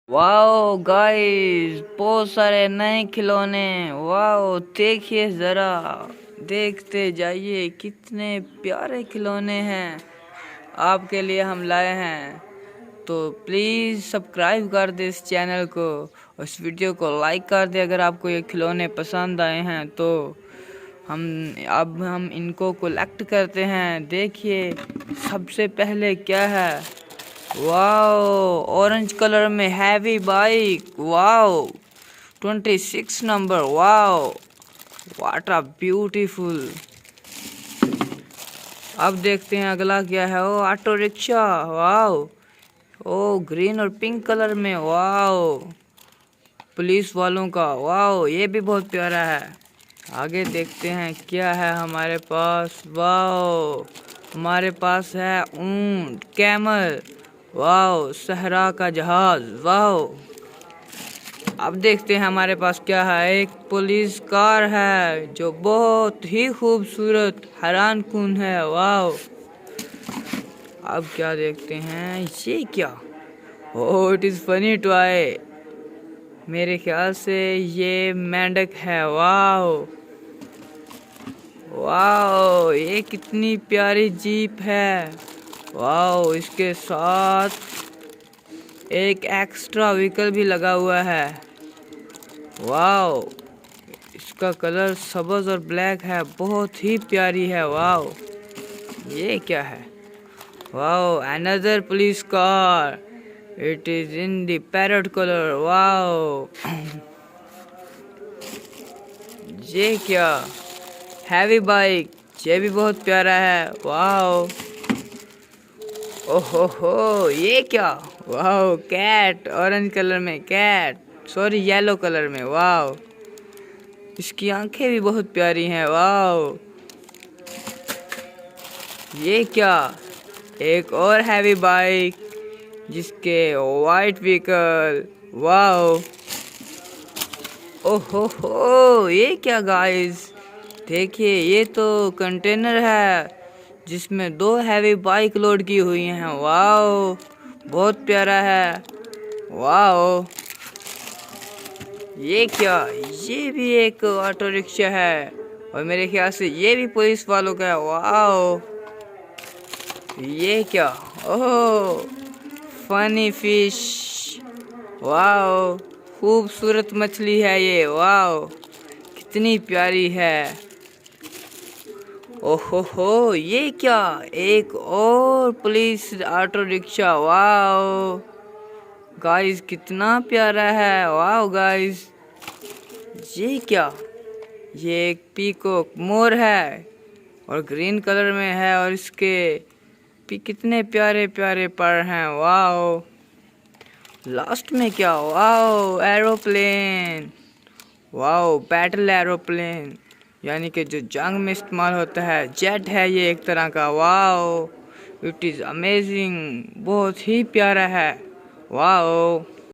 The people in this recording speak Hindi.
वाओ गाइस, बहुत सारे नए खिलौने। वाओ देखिए जरा, देखते जाइए कितने प्यारे खिलौने हैं आपके लिए हम लाए हैं। तो प्लीज़ सब्सक्राइब कर दे इस चैनल को और इस वीडियो को लाइक कर दे अगर आपको ये खिलौने पसंद आए हैं। तो हम इनको कलेक्ट करते हैं। देखिए सबसे पहले क्या है। वाओ, ऑरेंज कलर में heavy bike. Wow 26 number. Wow what a beautiful. अब देखते हैं अगला क्या है। ओ ऑटो रिक्शा। वाओ, ओ ग्रीन और पिंक कलर में। वाओ पुलिस वालों का। वाओ ये भी बहुत प्यारा है। आगे देखते हैं क्या है हमारे पास। वाओ हमारे पास है ऊंट, कैमल। वाओ सहरा का जहाज। वाओ अब देखते हैं हमारे पास क्या है। एक पुलिस कार है जो बहुत ही खूबसूरत, हैरान कुन है। वाओ अब क्या देखते हैं। ये क्या। Oh it is funny toy. मेरे ख्याल से ये मेंढक है। वाओ वाओ ये कितनी प्यारी जीप है। वाओ इसके साथ एक एक्स्ट्रा व्हीकल भी लगा हुआ है। वाओ इसका कलर सब्ज और ब्लैक है, बहुत ही प्यारी है। वाओ ये क्या है। Wow another police car, it is in the parrot colour. Wow ये क्या। हैवी बाइक, ये भी बहुत प्यारा है। वाओ ओहो हो ये क्या। वाओ कैट, ऑरेंज कलर में कैट, सॉरी येलो कलर में। वाओ इसकी आंखें भी बहुत प्यारी हैं। वाओ ये क्या। एक और हैवी बाइक जिसके वाइट व्हीकल। वाओ ओहो हो ये क्या गाइस। देखिए ये तो कंटेनर है जिसमें 2 हैवी बाइक लोड की हुई हैं। वाओ बहुत प्यारा है। वाओ ये क्या। ये भी एक ऑटो रिक्शा है और मेरे ख्याल से ये भी पुलिस वालों का है। वाओ ये क्या। ओह फनी फिश। वाओ खूबसूरत मछली है ये। वाओ कितनी प्यारी है। ओहो हो ये क्या। एक और police auto rickshaw. Wow guys कितना प्यारा है। वाओ गाइस ये क्या। ये एक पीकॉक मोर है और ग्रीन कलर में है और इसके कितने प्यारे प्यारे पर हैं। वाओ लास्ट में क्या। Wow aeroplane. Wow battle aeroplane, यानी कि जो जंग में इस्तेमाल होता है। जेट है ये एक तरह का। वाओ इट इज़ अमेजिंग, बहुत ही प्यारा है। वाओ